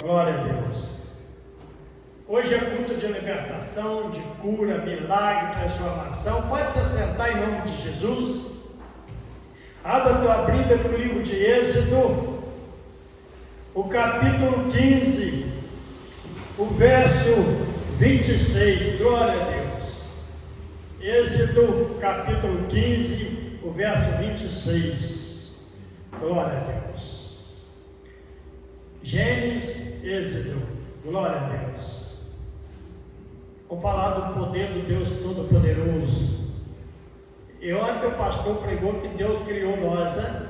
Glória a Deus. Hoje é culto de libertação, de cura, milagre, transformação. Pode se assentar em nome de Jesus. Abra tua Bíblia no livro de Êxodo, o capítulo 15, o verso 26. Glória a Deus. Êxodo, capítulo 15, o verso 26. Glória a Deus. Gênesis, Êxodo. Glória a Deus. Vou falar do poder do Deus Todo-Poderoso. E ontem o pastor pregou que Deus criou nós, né?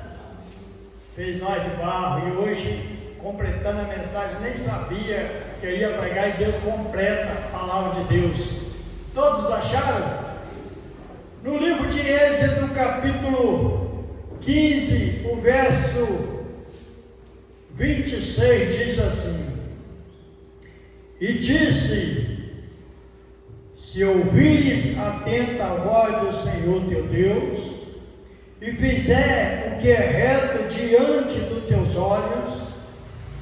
Fez nós de barro. E hoje, completando a mensagem, nem sabia que eu ia pregar e Deus completa a palavra de Deus. Todos acharam? No livro de Êxodo, capítulo 15, o verso 26 diz assim: E disse: Se ouvires atenta a voz do Senhor teu Deus, e fizer o que é reto diante dos teus olhos,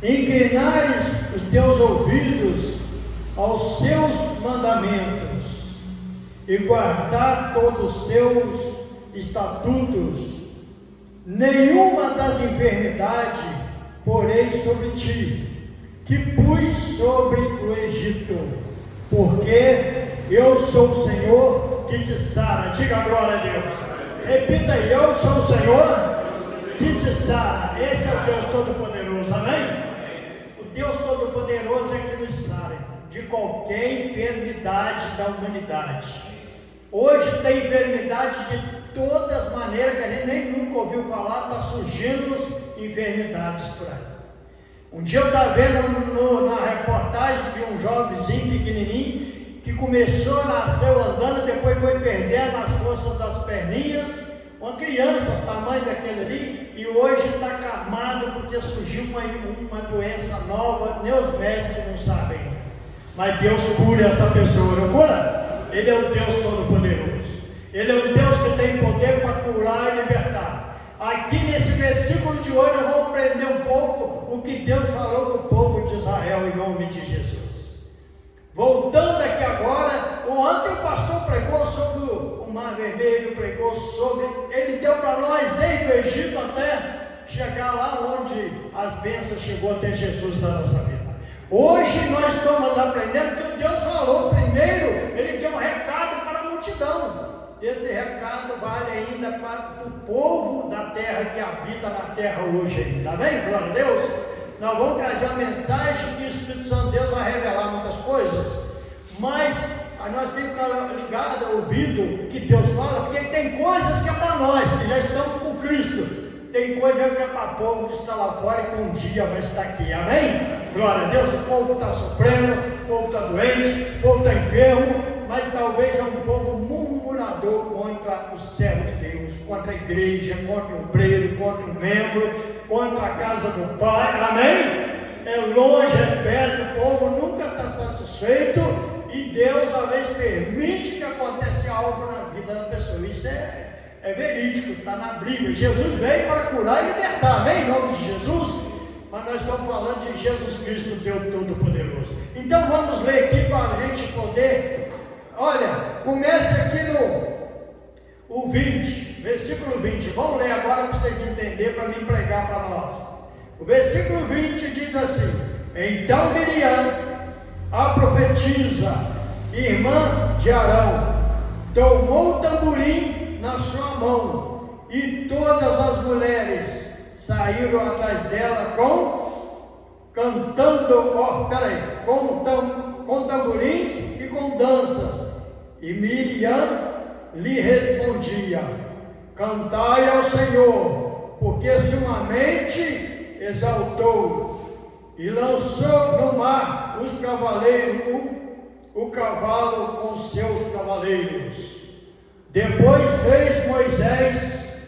inclinares os teus ouvidos aos seus mandamentos, e guardar todos os seus estatutos, nenhuma das enfermidades porém sobre ti, que pus sobre o Egito, porque eu sou o Senhor que te sara. Diga glória a Deus. Repita aí: eu sou o Senhor que te sara. Esse é o Deus Todo-Poderoso, amém? O Deus Todo-Poderoso é que nos sara de qualquer enfermidade da humanidade. Hoje tem enfermidade de todas as maneiras que a gente nem nunca ouviu falar, está surgindo enfermidades por aí. Um dia eu estava vendo na reportagem de um jovenzinho pequenininho que começou, nasceu andando, depois foi perdendo as forças das perninhas, uma criança, tamanho daquele ali, e hoje está acamado porque surgiu uma doença nova, nem os médicos não sabem, mas Deus cura essa pessoa, não cura? Ele é o Deus Todo-Poderoso, Ele é o Deus que tem poder para curar e libertar. Aqui nesse versículo de hoje eu vou aprender um pouco o que Deus falou com o povo de Israel em nome de Jesus. Voltando aqui agora, ontem o pastor pregou sobre o Mar Vermelho, pregou sobre, ele deu para nós desde o Egito até chegar lá onde as bênçãos chegou até Jesus na nossa vida. Hoje nós estamos aprendendo que Deus falou primeiro, ele deu um recado para a multidão. Esse recado vale ainda para o povo da terra que habita na terra hoje ainda, amém? Glória a Deus. Nós vamos trazer uma mensagem que o Espírito Santo de Deus vai revelar muitas coisas, mas nós temos que ficar ligados, ouvido que Deus fala, porque tem coisas que é para nós, que já estamos com Cristo, tem coisa que é para o povo que está lá fora e que um dia vai estar aqui, amém? Glória a Deus. O povo está sofrendo, o povo está doente, o povo está enfermo, mas talvez é um povo murmurador contra o servo de Deus, contra a igreja, contra o obreiro, contra o membro, contra a casa do Pai, amém? É longe, é perto, o povo nunca está satisfeito e Deus às vezes permite que aconteça algo na vida da pessoa. Isso é verídico, está na Bíblia. Jesus veio para curar e libertar, amém? Em nome de Jesus. Mas nós estamos falando de Jesus Cristo, Deus Todo-Poderoso. Então vamos ler aqui para a gente poder. Olha, comece aqui no 20, versículo 20. Vamos ler agora para vocês entenderem, para me pregar para nós. O versículo 20 diz assim: Então Miriam, a profetisa, irmã de Arão, tomou o tamborim na sua mão, e todas as mulheres saíram atrás dela cantando, com tamborins e com danças. E Miriam lhe respondia: Cantai ao Senhor, porque sumamente exaltou, e lançou no mar os cavaleiros, o cavalo com seus cavaleiros. Depois fez Moisés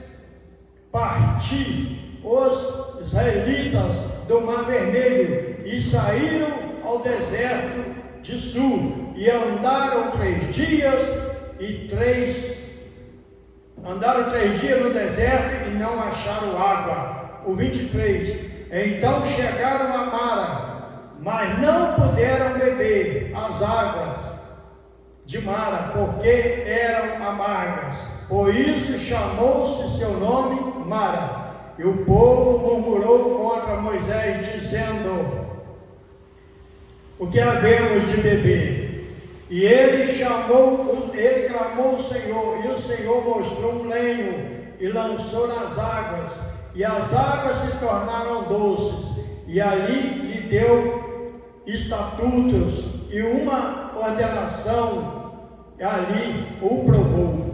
partir os israelitas do Mar Vermelho e saíram ao deserto de Sul, e andaram 3 dias no deserto e não acharam água. O 23: Então chegaram a Mara, mas não puderam beber as águas de Mara, porque eram amargas. Por isso chamou-se seu nome Mara. E o povo murmurou contra Moisés, dizendo: o que havemos de beber? E ele clamou ao Senhor, e o Senhor mostrou um lenho e lançou nas águas, e as águas se tornaram doces, e ali lhe deu estatutos e uma ordenação, e ali o provou.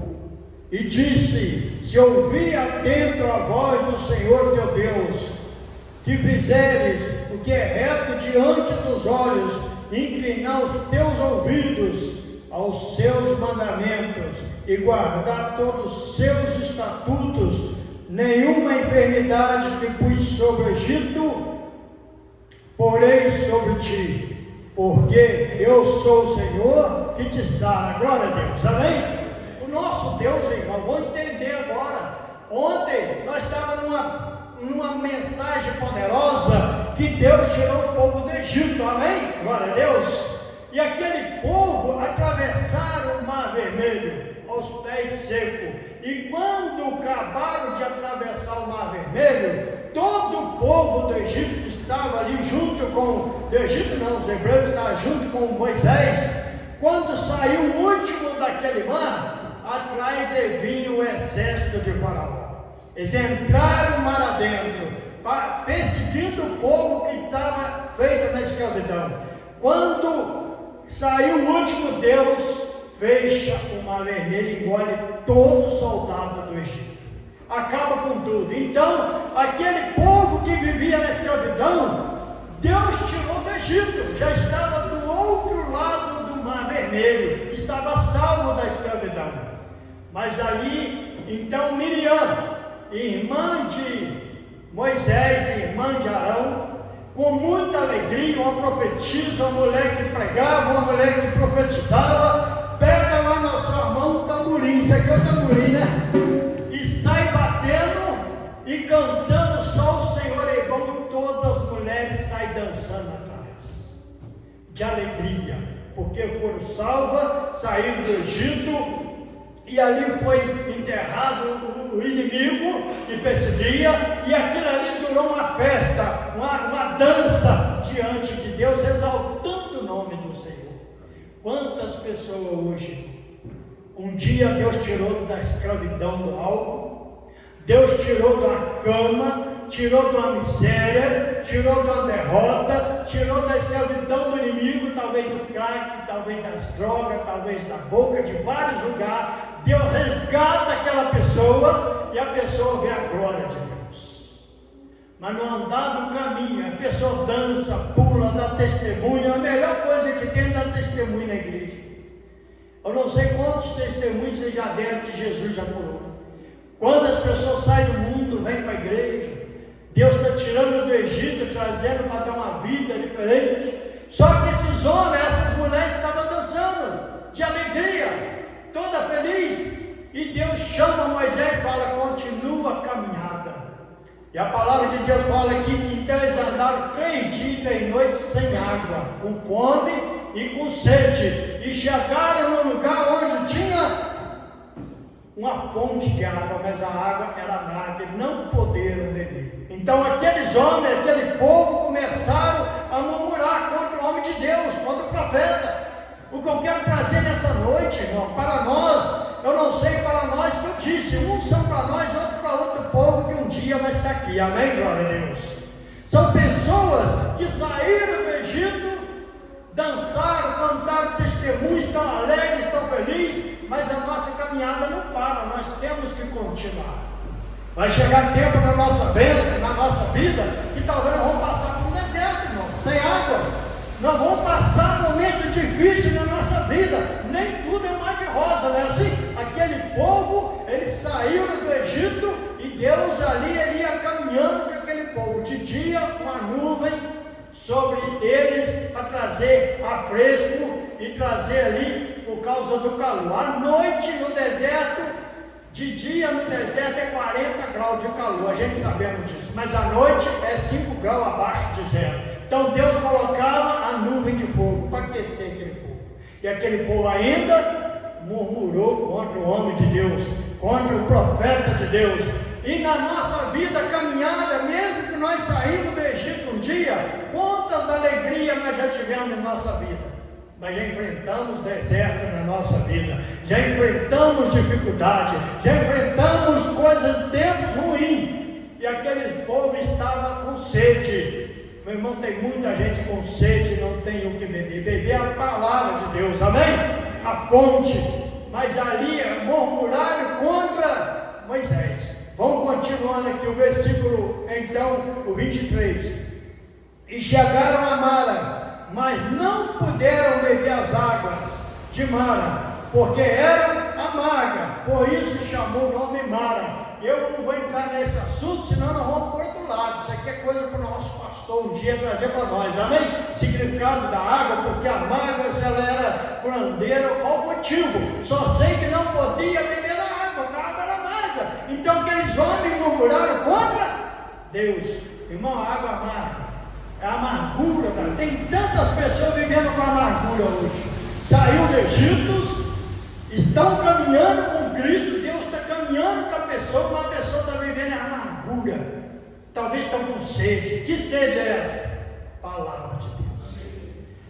E disse: se ouvir atento a voz do Senhor teu Deus, que fizeres o que é reto diante dos olhos, inclinar os teus ouvidos aos seus mandamentos e guardar todos os seus estatutos, nenhuma enfermidade que pus sobre o Egito porei sobre ti, porque eu sou o Senhor que te sara. Glória a Deus, amém? O nosso Deus, irmão, vou entender agora. Ontem nós estávamos numa mensagem poderosa que Deus tirou o povo do Egito, amém? Glória a Deus. E aquele povo atravessaram o Mar Vermelho aos pés secos. E quando acabaram de atravessar o Mar Vermelho, todo o povo do Egito que estava ali junto com, do Egito não, os hebreus estavam junto com Moisés. Quando saiu o último daquele mar, atrás vinha o exército de Faraó. Eles entraram mar adentro, perseguindo o povo que estava feito na escravidão. Quando saiu o último, Deus fecha o Mar Vermelho e engole todo soldado do Egito. Acaba com tudo. Então, aquele povo que vivia na escravidão, Deus tirou do Egito, já estava do outro lado do Mar Vermelho, estava salvo da escravidão. Mas ali, então Miriam, irmã de Moisés, irmã de Arão, com muita alegria, uma profetisa, uma mulher que pregava, uma mulher que profetizava, pega lá na sua mão um tamborim, isso aqui é o tamborim, né? E sai batendo e cantando só o Senhor é bom, e todas as mulheres saem dançando atrás, de alegria, porque foram salvas, saíram do Egito, e ali foi enterrado o inimigo que perseguia, e aquilo ali durou uma festa, uma dança diante de Deus, exaltando o nome do Senhor. Quantas pessoas hoje, um dia Deus tirou da escravidão do álcool, Deus tirou da cama, tirou de uma miséria, tirou de uma derrota, tirou da escravidão do inimigo, talvez do crack, talvez das drogas, talvez da boca, de vários lugares. Deus resgata aquela pessoa e a pessoa vê a glória de Deus. Mas no andar do caminho, a pessoa dança, pula, dá testemunho. A melhor coisa que tem é dar testemunho na igreja. Eu não sei quantos testemunhos vocês já deram que Jesus já curou. Quando as pessoas saem do mundo, vêm para a igreja, Deus está tirando do Egito, trazendo para dar uma vida diferente. Só que esses homens, essas mulheres estavam dançando de alegria, toda feliz, e Deus chama Moisés e fala: continua a caminhada. E a palavra de Deus fala aqui que então eles andaram 3 dias e 3 noites sem água, com fome e com sede, e chegaram no lugar onde tinha uma fonte de água, mas a água era amarga, e não poderam beber. Então aqueles homens, aquele povo começaram a murmurar contra o homem de Deus, contra o profeta. O que eu quero trazer nessa noite, irmão, para nós, eu não sei para nós que eu disse, uns são para nós, outros para outro povo que um dia vai estar aqui, amém, glória a Deus. São pessoas que saíram do Egito, dançaram, cantaram testemunhos, estão alegres, estão felizes, mas a nossa caminhada não para, nós temos que continuar. Vai chegar tempo na nossa vida, que talvez nós vamos passar por um deserto, irmão, sem água. Nós vamos passar momentos difíceis na nossa vida, nem tudo é mar de rosa, não é assim? Aquele povo, eles saíram do Egito e Deus ali, ele ia caminhando com aquele povo, de dia uma nuvem sobre eles para trazer afresco e trazer ali por causa do calor. À noite no deserto, de dia no deserto é 40 graus de calor, a gente sabemos disso, mas à noite é 5 graus abaixo de zero. Então Deus colocava a nuvem de fogo para aquecer aquele povo. E aquele povo ainda murmurou contra o homem de Deus, contra o profeta de Deus. E na nossa vida caminhada, mesmo que nós saímos do Egito um dia, quantas alegrias nós já tivemos na nossa vida. Nós já enfrentamos deserto na nossa vida, já enfrentamos dificuldade, já enfrentamos coisas, tempos ruins, e aquele povo estava com sede. Meu irmão, tem muita gente com sede e não tem o que beber. Beber é a palavra de Deus, amém? A fonte. Mas ali murmuraram contra Moisés. Vamos continuando aqui o versículo, então, o 23. E chegaram a Mara, mas não puderam beber as águas de Mara, porque eram amargas, por isso chamou o nome Mara. Eu não vou entrar nesse assunto, senão nós vamos para o outro lado. Isso aqui é coisa para o nosso pastor um dia trazer para nós, amém? Significado da água, porque a amarga, se ela era curandeira, qual o motivo? Só sei que não podia beber a água, porque a água era amarga. Então aqueles homens murmuraram contra Deus. Irmão, a água amarga é a amargura, cara. Tem tantas pessoas vivendo com amargura hoje. Saiu do Egito, estão caminhando com Cristo, Deus está caminhando com a pessoa, mas a pessoa está vivendo a amargura. Talvez estão com sede. Que sede é essa? Palavra de Deus.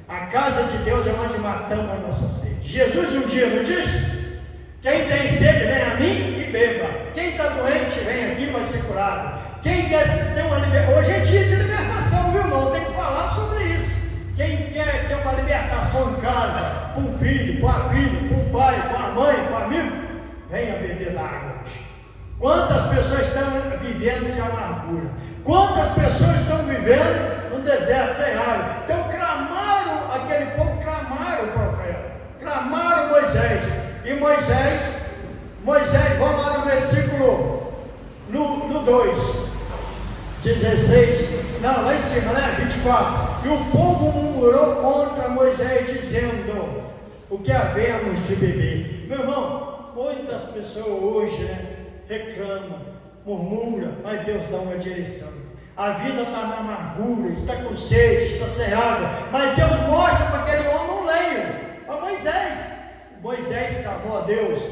A casa de Deus é onde matamos a nossa sede. Jesus um dia não disse: quem tem sede vem a mim e beba. Quem está doente vem aqui e vai ser curado. Quem quer ter uma libertação, hoje é dia de libertação, viu irmão? Tem que falar sobre isso. Quem quer ter uma libertação em casa, com um filho, com a filha, com o pai, com a mãe, com o amigo, venha beber da água hoje. Quantas pessoas estão vivendo de amargura? Quantas pessoas estão vivendo no deserto sem água? Então clamaram, aquele povo clamaram o profeta, clamaram Moisés. E Moisés, vamos lá no versículo, no 2, 16, não, lá em cima, né? 24. E o povo murmurou contra Moisés, dizendo: o que havemos de beber? Meu irmão, muitas pessoas hoje, né, reclamam, murmuram, mas Deus dá uma direção. A vida está na amargura, está com sede, está sem água, mas Deus mostra para aquele homem um lenho, para Moisés. Moisés clamou a Deus,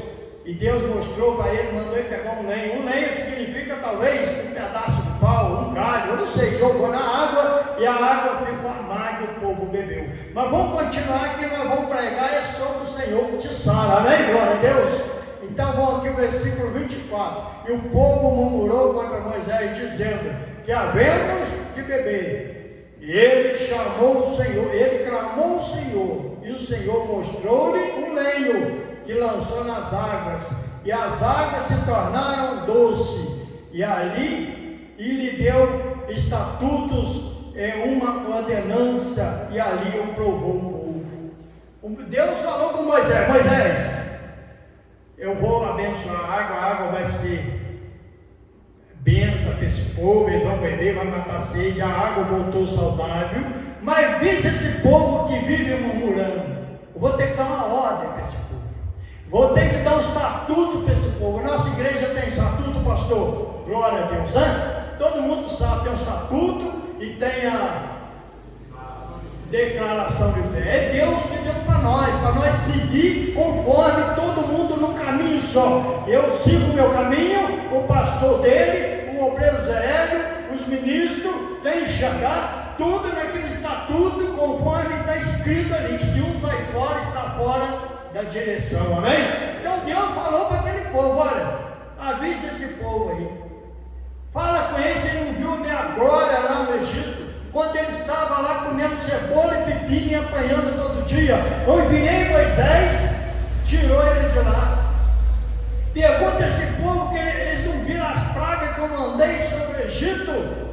e Deus mostrou para ele, mandou ele pegar um lenho. Um lenho significa talvez um pedaço de pau, um galho, eu não sei, jogou na água, e a água ficou amarga e o povo bebeu. Mas vamos continuar, que nós vamos pregar é sobre o Senhor que te sara, amém? Glória a Deus. Então vamos aqui o versículo 24. E o povo murmurou contra Moisés, dizendo: que havemos de beber. E ele chamou o Senhor, ele clamou o Senhor, e o Senhor mostrou-lhe um lenho que lançou nas águas, e as águas se tornaram doces, e ali lhe deu estatutos, uma ordenança, e ali o provou o povo. Deus falou com Moisés: Moisés, eu vou abençoar a água vai ser bênção para esse povo, eles vão beber, vai matar a sede, a água voltou saudável, mas veja esse povo que vive murmurando. Eu vou ter que dar uma ordem para esse povo. Vou ter que dar um estatuto para esse povo. Nossa igreja tem estatuto, pastor? Glória a Deus, né? Todo mundo sabe, tem um estatuto e tem a declaração de fé. É Deus que deu para nós seguir conforme todo mundo no caminho só. Eu sigo o meu caminho, o pastor dele, o obreiro Zé Hélio, os ministros, quem enxergar, tudo naquele estatuto conforme está escrito ali, que se um sai fora, está fora da direção, amém? Então Deus falou para aquele povo: olha, avisa esse povo aí, fala com ele se ele não viu a minha glória lá no Egito, quando ele estava lá comendo cebola e pepino e apanhando todo dia. Eu enviei Moisés, tirou ele de lá. Pergunta a esse povo que eles não viram as pragas que eu mandei sobre o Egito.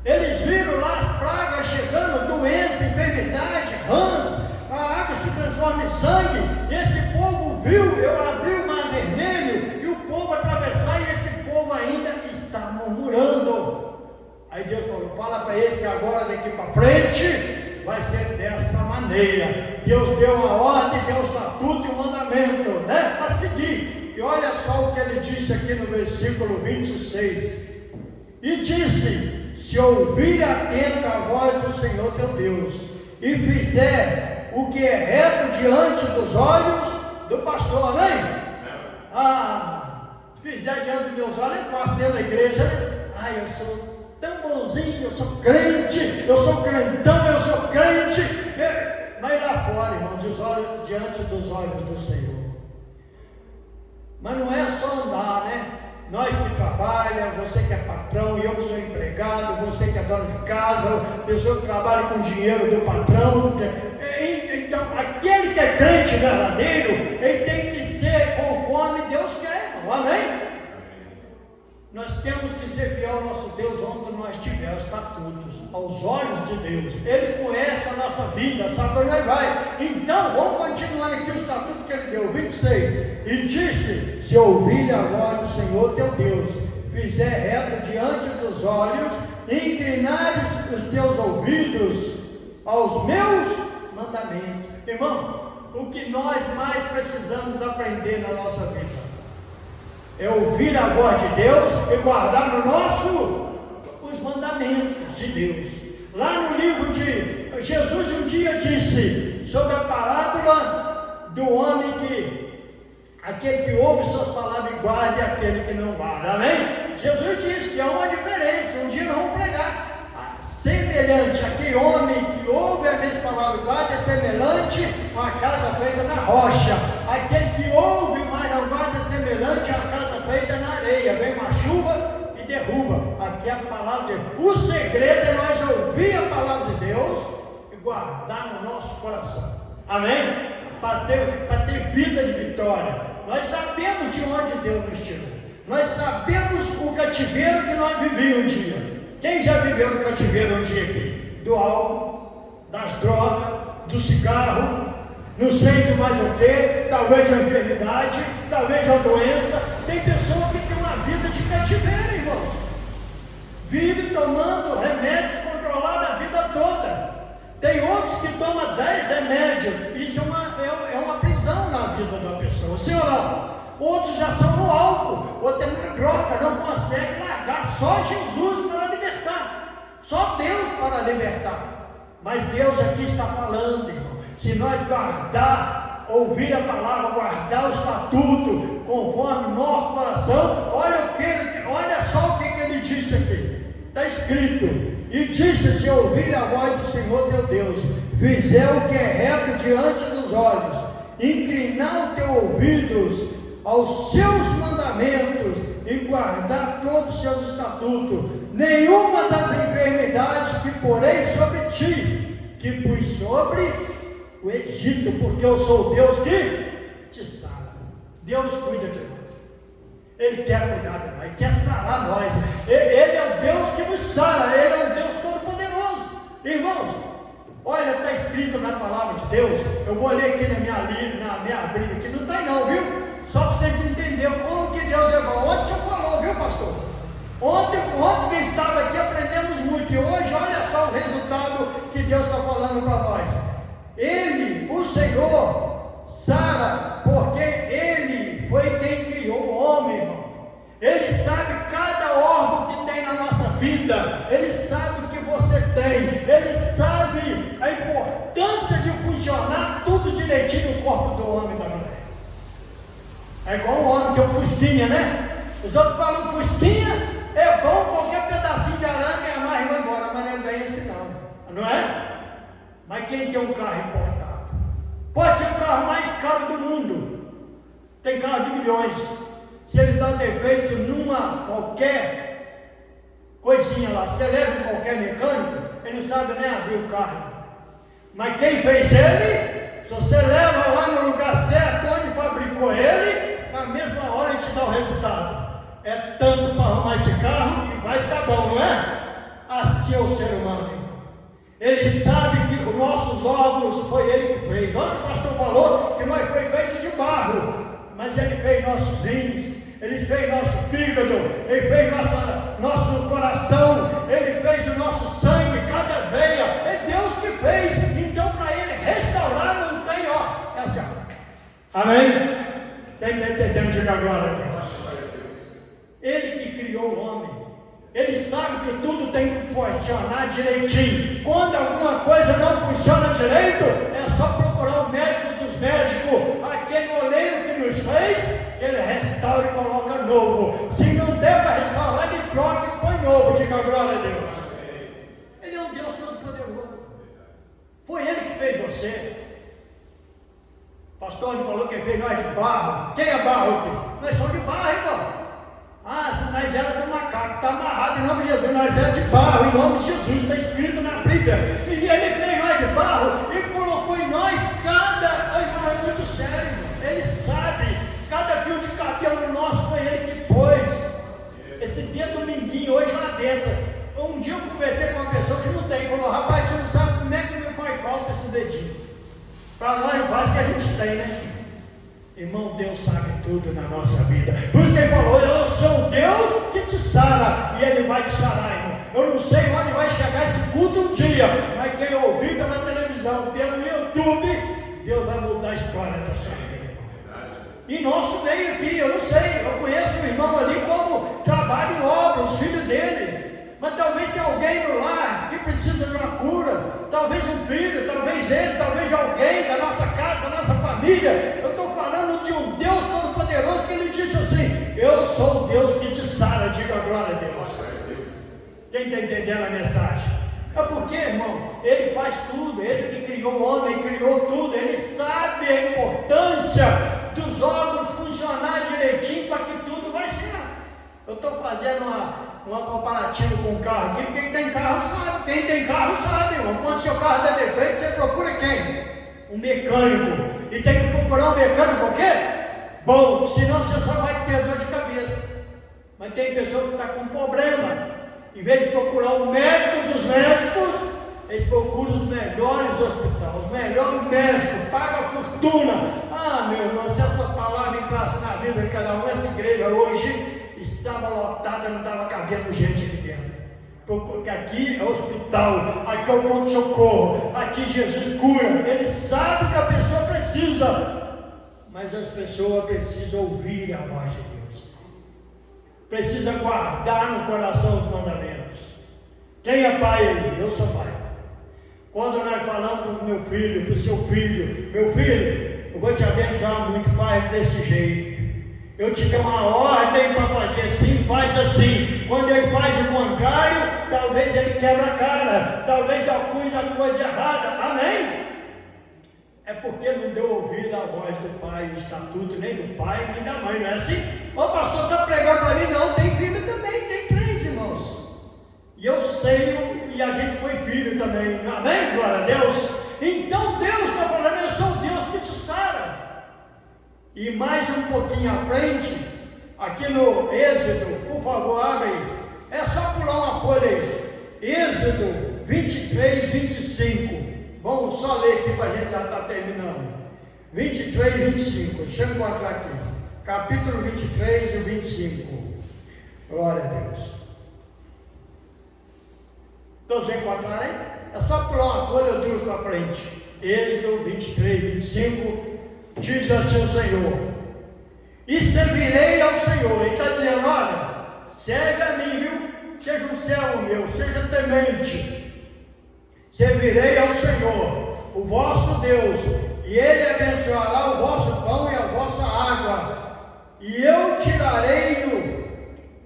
Eles viram lá as pragas chegando, doença, enfermidade, rãs, a água se transforma em sangue. Esse povo viu, eu abri o mar vermelho e o povo atravessar, e esse povo ainda está murmurando. Aí Deus falou: fala para eles que agora daqui para frente vai ser dessa maneira. Deus deu uma ordem, deu um estatuto e um mandamento, né, para seguir. E olha só o que ele disse aqui no versículo 26. E disse: se ouvir atento a voz do Senhor teu Deus, e fizer o que é reto diante dos olhos do pastor, amém? Se fizer diante dos meus olhos, eu passo dentro da igreja, né? Eu sou tão bonzinho, eu sou crente, eu sou crentão, eu sou crente, mas lá fora, irmão, diante dos olhos do Senhor. Mas não é só andar, né? Nós que trabalhamos, você que é patrão, eu que sou empregado, você que é dono de casa, pessoa que trabalha com dinheiro do patrão. Então, aquele que é crente verdadeiro, ele tem que ser conforme Deus quer, irmão. Amém? Nós temos que ser fiel ao nosso Deus onde nós tivermos estatutos, aos olhos de Deus. Ele conhece a nossa vida, sabe onde nós vai. Então, vamos continuar aqui o estatuto que ele deu, 26. E disse: se ouvir a voz do Senhor teu Deus, fizer reto diante dos olhos, e inclinares os teus ouvidos aos meus mandamentos. Irmão, o que nós mais precisamos aprender na nossa vida é ouvir a voz de Deus e guardar no nosso os mandamentos de Deus. Lá no livro de Jesus um dia disse sobre a parábola do homem aquele que ouve suas palavras e guarda e aquele que não guarda, amém? Jesus disse que há uma diferença, um dia nós vamos pregar. Semelhante, aquele homem que ouve as minhas palavras e guarda é semelhante a uma casa feita na rocha. Aquele que ouve, mas não guarda é semelhante a uma casa feita na areia. Vem uma chuva e derruba. Aqui é a palavra de Deus. O segredo é nós ouvir a palavra de Deus e guardar no nosso coração. Amém? Para ter vida de vitória. Nós sabemos de onde Deus nos tirou. Nós sabemos o cativeiro que nós vivíamos um dia. Quem já viveu no cativeiro um dia aqui? Do álcool, das drogas, do cigarro, não sei de mais o que, talvez de uma enfermidade, talvez de uma doença. Tem pessoa que tem uma vida de cativeiro, irmãos. Vive tomando remédios controlados a vida toda. Tem outros que tomam 10 remédios. Isso é uma prisão na vida da pessoa, sim ou não? Outros já são no álcool, outros é na droga, não consegue largar. Só Jesus para libertar, só Deus para libertar. Mas Deus aqui está falando, irmão, se nós guardar, ouvir a palavra, guardar o estatuto conforme o nosso coração, olha só o que ele disse aqui, está escrito: e disse: se ouvir a voz do Senhor teu Deus, fizer o que é reto diante dos olhos, inclinar os teus ouvidos aos seus mandamentos e guardar todos os seus estatutos, nenhuma das enfermidades que porei sobre ti, que pus sobre o Egito, porque eu sou o Deus que te sara. Deus cuida de nós, Ele quer cuidar de nós, Ele quer sarar nós. Ele é o Deus que nos sara, Ele é o Deus todo-poderoso. Irmãos, olha, está escrito na palavra de Deus. Eu vou ler aqui na minha Bíblia, que não está aí não, viu? Só para vocês entenderem como que Deus é bom. Ontem o senhor falou, viu, pastor? Ontem que estava aqui aprendemos muito. E hoje, olha só o resultado que Deus está falando para nós. Ele, o Senhor, sara, porque Ele foi quem criou o homem, irmão. Ele sabe cada órgão que tem na nossa vida. Ele sabe o que você tem. Ele sabe a importância de funcionar tudo direitinho no corpo do homem e da mulher. É igual um homem que é um fusquinha, né? Os outros falam fusquinha, é bom qualquer pedacinho de arame amarra e vai embora, mas não é bem assim não é? Mas quem tem um carro importado? Pode ser o carro mais caro do mundo, tem carro de milhões. Se ele dá defeito numa qualquer coisinha lá, você leva em qualquer mecânico, ele não sabe nem abrir o carro. Mas quem fez ele, se você leva lá no lugar certo, onde fabricou ele, na mesma hora ele te dá o resultado. É tanto para arrumar esse carro e vai ficar bom, não é? Assim é o ser humano. Ele sabe que os nossos órgãos foi ele que fez. Ontem o pastor falou que nós foi feito de barro, mas ele fez nossos rins, ele fez nosso fígado, ele fez nosso coração, ele fez o nosso sangue, cada veia. É Deus que fez. Então para ele restaurar não tem, ó. É assim, ó. Amém? Tem que entender, diga agora. Ele que criou o homem, Ele sabe que tudo tem que funcionar direitinho. Quando alguma coisa não funciona direito, é só procurar o médico dos médicos, aquele oleiro que nos fez, que ele restaura e coloca novo. Se não der para restaurar, ele troca e põe novo. Diga glória a Deus. Ele é um Deus todo-poderoso. Foi Ele que fez você. O pastor falou que fez nós de barro. Quem é barro aqui? Nós somos de barro, irmão. Se nós éramos do macaco, está amarrado em nome de Jesus. Nós éramos de barro, em nome de Jesus. Está escrito na Bíblia. E Ele fez nós de barro e colocou em nós cada... Irmão, é muito sério, irmão. Ele sabe. Cada fio de cabelo nosso foi Ele que pôs. Esse dia dominguinho, hoje é uma benção. Um dia eu conversei com uma pessoa que não tem. Falou, rapaz, você não sabe como é que me faz falta esse dedinho. Para nós não faz que a gente tem, né? Irmão, Deus sabe tudo na nossa vida. Por isso que Ele falou, eu sou Deus que te sara. E Ele vai te sarar, irmão. Eu não sei onde vai chegar esse culto um dia, mas quem ouvir pela televisão, pelo YouTube, Deus vai mudar a história da sua vida, irmão. E nosso meio aqui, eu não sei, eu conheço o irmão ali como trabalho em obra, os filhos deles. Mas talvez tenha alguém no lar que precisa de uma cura, talvez um filho, talvez ele, talvez alguém da nossa casa, da nossa família. Eu estou falando de um Deus todo-poderoso que Ele disse assim, eu sou o Deus que te sara, diga glória a Deus. Quem está entendendo a mensagem? É porque, irmão, Ele faz tudo, Ele que criou o homem, criou tudo, Ele sabe a importância dos órgãos funcionar direitinho para que tudo vai ser. Eu estou fazendo uma comparativa com o carro aqui, quem tem carro sabe, quem tem carro sabe, irmão. Quando seu carro dá defeito, você procura quem? Um mecânico. E tem que procurar um mecânico por quê? Bom, senão você só vai ter dor de cabeça. Mas tem pessoa que está com problema, em vez de procurar o médico dos médicos, eles procuram os melhores hospitais, os melhores médicos, pagam a fortuna. Meu irmão, se essa palavra entrasse na vida de cada um, essa igreja hoje estava lotada, não estava cabendo gente aqui dentro. Porque aqui é hospital, aqui é o ponto de socorro, aqui Jesus cura. Ele sabe que a pessoa precisa, mas as pessoas precisam ouvir a voz de Deus, precisa guardar no coração os mandamentos. Quem é pai aí? Eu sou pai. Quando nós falamos para o meu filho, para o seu filho, meu filho, eu vou te abençoar muito, faz desse jeito. Eu te dou uma ordem para fazer assim, faz assim. Quando ele faz o contrário, talvez ele quebra a cara, talvez acusa a coisa errada. Amém? É porque não deu ouvido à voz do pai, o estatuto, nem do pai, nem da mãe, não é assim? O pastor está pregando para mim, não, tem filho também, tem 3 irmãos. E eu sei, e a gente foi filho também, amém? Glória a Deus. Então Deus está falando, eu sou o Deus que te sara. E mais um pouquinho à frente, aqui no Êxodo, por favor, abre aí. É só pular uma folha aí. Êxodo 23, 25. Vamos só ler aqui para a gente já estar terminando. 23, 25. Deixa eu encontrar aqui. Capítulo 23 e 25. Glória a Deus. Todos encontraram aí? É só pular uma folha ou 2 para frente. Êxodo 23, 25. Diz assim o Senhor, e servirei ao Senhor. Ele está dizendo, olha, serve a mim, viu? Seja um servo meu, seja temente. Servirei ao Senhor, o vosso Deus, e Ele abençoará o vosso pão e a vossa água, e eu tirarei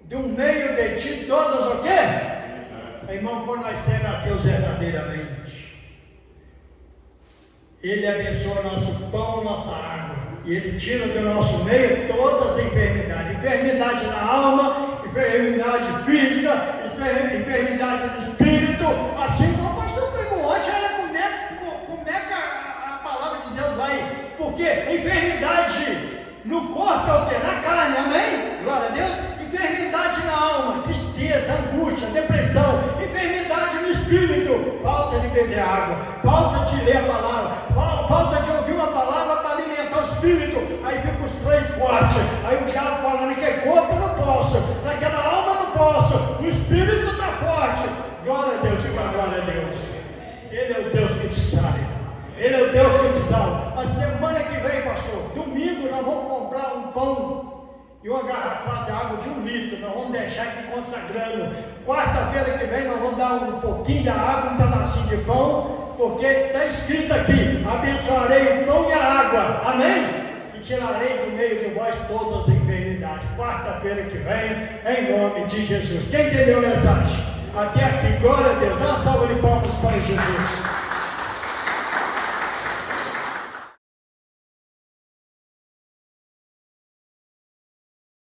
do meio de ti todas o quê? Irmão, quando nós servemos a Deus verdadeiramente, Ele abençoa nosso pão, nossa água. E Ele tira do nosso meio todas as enfermidades. Enfermidade na alma, enfermidade física, enfermidade no espírito. Assim como o pastor pregou ontem, olha como é que a palavra de Deus vai. Porque enfermidade no corpo é o que? Na carne, amém? Glória a Deus. Enfermidade na alma, tristeza, angústia, depressão. Enfermidade no espírito, falta de beber água, falta de ler a palavra, falta de ouvir uma palavra para alimentar o espírito. Aí fica os 3 fortes. Aí o diabo falando que é corpo, eu não posso, naquela alma eu não posso, o espírito está forte. Glória a Deus, diga glória a Deus. Ele é o Deus que te sabe. Ele é o Deus que te salva. A semana que vem, pastor, domingo, nós vamos comprar um pão e uma garrafa de água de 1 litro. Nós vamos deixar aqui consagrando Quarta-feira que vem nós vamos dar um pouquinho da água, um pedacinho de pão, porque está escrito aqui: abençoarei o pão e a água, amém? E tirarei do meio de vós todas as enfermidades. Quarta-feira que vem, em nome de Jesus. Quem entendeu a mensagem? Até aqui, glória a Deus. Dá uma salva de palmas para Jesus.